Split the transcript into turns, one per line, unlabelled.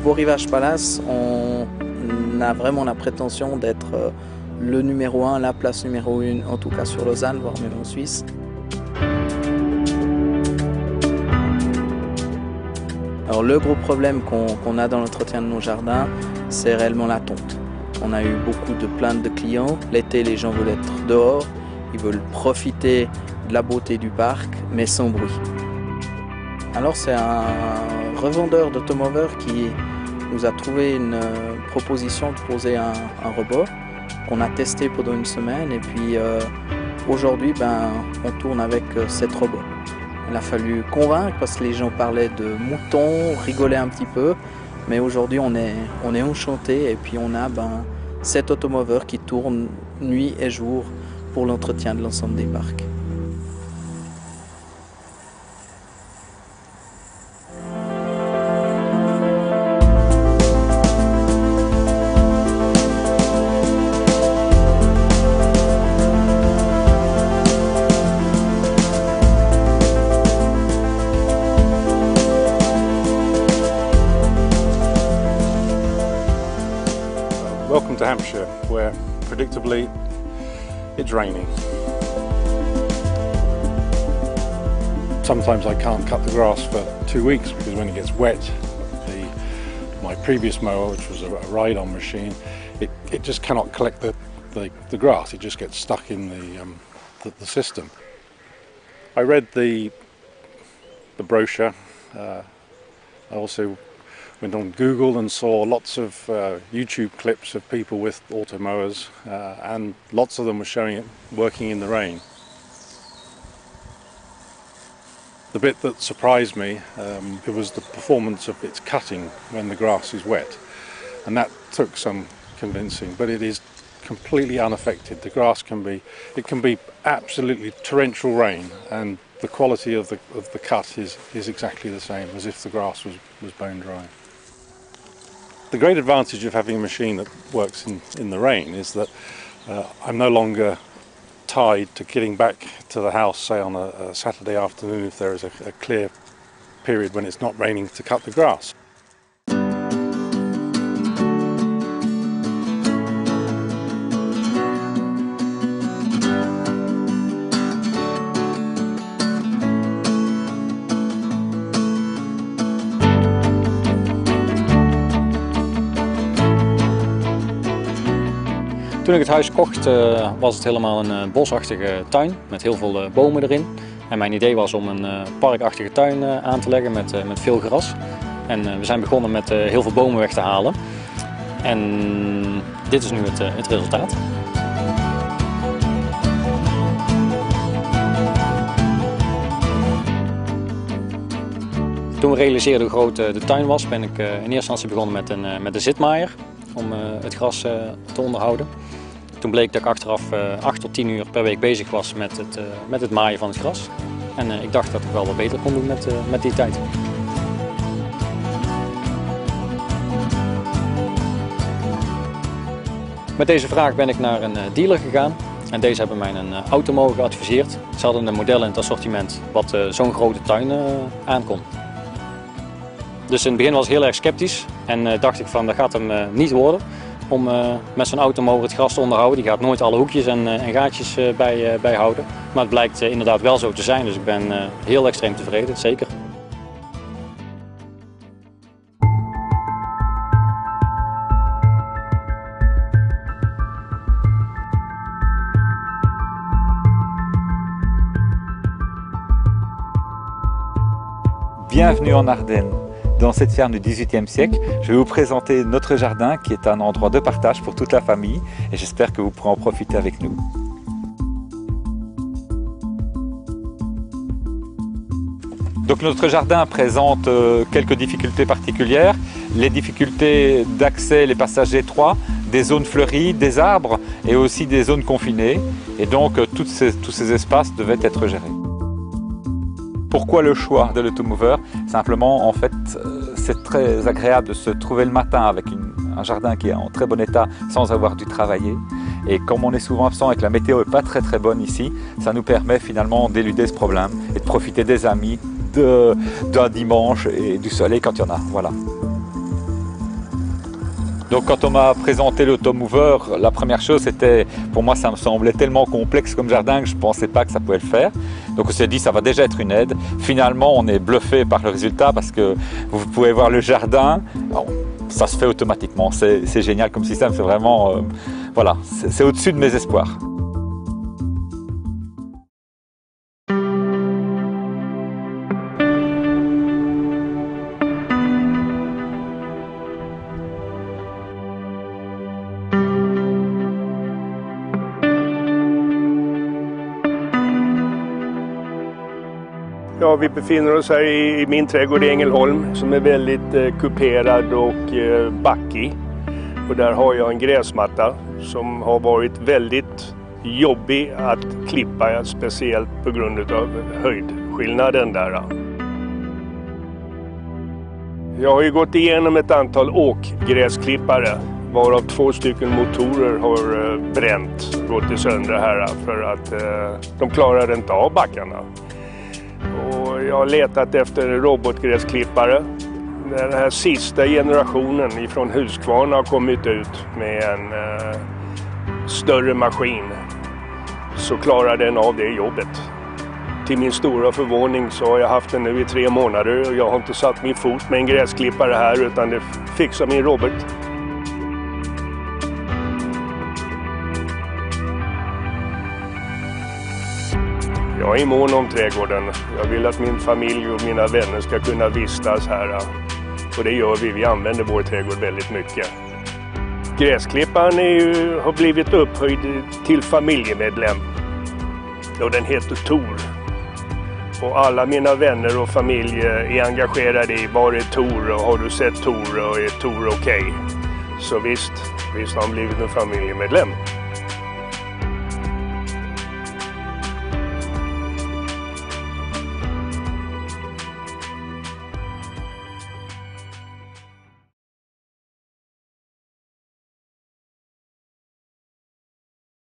Beau Rivage Palace, on a vraiment la prétention d'être le numéro 1, la place numéro 1, en tout cas sur Lausanne, voire même en Suisse. Alors le gros problème qu'on a dans l'entretien de nos jardins, c'est réellement la tonte. On a eu beaucoup de plaintes de clients. L'été, les gens veulent être dehors, ils veulent profiter de la beauté du parc, mais sans bruit. Alors c'est un revendeur d'automoveurs qui nous a trouvé une proposition de poser un robot qu'on a testé pendant une semaine et puis aujourd'hui on tourne avec 7 robots. Il a fallu convaincre parce que les gens parlaient de moutons, rigolaient un petit peu, mais aujourd'hui on est enchantés et puis on a 7 automoveurs qui tournent nuit et jour pour l'entretien de l'ensemble des parcs.
Welcome to Hampshire, where predictably it's raining. Sometimes I can't cut the grass for 2 weeks because when it gets wet, my previous mower, which was a ride-on machine, it just cannot collect the grass. It just gets stuck in the system. I read the brochure. I also went on Google and saw lots of YouTube clips of people with automowers and lots of them were showing it working in the rain. The bit that surprised me it was the performance of its cutting when the grass is wet, and that took some convincing, but it is completely unaffected. The grass can be absolutely torrential rain and the quality of the cut is exactly the same as if the grass was bone dry. The great advantage of having a machine that works in the rain is that I'm no longer tied to getting back to the house, say on a Saturday afternoon if there is a clear period when it's not raining, to cut the grass.
Toen ik het huis kocht was het helemaal een bosachtige tuin met heel veel bomen erin. En mijn idee was om een parkachtige tuin aan te leggen met veel gras. En we zijn begonnen met heel veel bomen weg te halen. En dit is nu het resultaat. Toen we realiseerden hoe groot de tuin was, ben ik in eerste instantie begonnen met een zitmaaier om het gras te onderhouden. Toen bleek dat ik achteraf 8 tot 10 uur per week bezig was met het maaien van het gras. En ik dacht dat ik wel wat beter kon doen met die tijd. Met deze vraag ben ik naar een dealer gegaan. En deze hebben mij een automower geadviseerd. Ze hadden een model in het assortiment wat zo'n grote tuin aankon. Dus in het begin was ik heel erg sceptisch en dacht ik van dat gaat hem niet worden om met zo'n automower het gras te onderhouden. Die gaat nooit alle hoekjes en gaatjes bijhouden. Maar het blijkt inderdaad wel zo te zijn, dus ik ben heel extreem tevreden, zeker.
Bienvenue en Ardennes. Dans cette ferme du XVIIIe siècle, je vais vous présenter notre jardin qui est un endroit de partage pour toute la famille et j'espère que vous pourrez en profiter avec nous. Donc notre jardin présente quelques difficultés particulières, les difficultés d'accès, les passages étroits, des zones fleuries, des arbres et aussi des zones confinées et donc tous ces espaces devaient être gérés. Pourquoi le choix de l'automower? Simplement, en fait, c'est très agréable de se trouver le matin avec un jardin qui est en très bon état sans avoir dû travailler. Et comme on est souvent absent et que la météo n'est pas très bonne ici, ça nous permet finalement d'éluder ce problème et de profiter des amis, d'un dimanche et du soleil quand il y en a. Voilà. Donc quand on m'a présenté l'automover, la première chose c'était, pour moi ça me semblait tellement complexe comme jardin que je ne pensais pas que ça pouvait le faire. Donc on s'est dit ça va déjà être une aide. Finalement on est bluffé par le résultat parce que vous pouvez voir le jardin, ça se fait automatiquement. C'est génial comme système, c'est vraiment, voilà, c'est au-dessus de mes espoirs.
Ja, vi befinner oss här i min trädgård i Ängelholm som är väldigt kuperad och backig. Och där har jag en gräsmatta som har varit väldigt jobbig att klippa, speciellt på grund av höjdskillnaden där. Jag har ju gått igenom ett antal åkgräsklippare varav 2 stycken motorer har bränt, gått sönder här för att de klarar inte av backarna. Och jag har letat efter robotgräsklippare. Den här sista generationen ifrån Husqvarna har kommit ut med en större maskin, så klarar den av det jobbet. Till min stora förvåning så har jag haft den nu i 3 månader och jag har inte satt min fot med en gräsklippare här, utan det fixar min robot. Jag är mån om trädgården. Jag vill att min familj och mina vänner ska kunna vistas här. Och det gör vi. Vi använder vår trädgård väldigt mycket. Gräsklipparen har blivit upphöjd till familjemedlem. Och den heter Tor. Och alla mina vänner och familj är engagerade i var är Tor och har du sett Tor och är Tor okej? Så visst har han blivit en familjemedlem.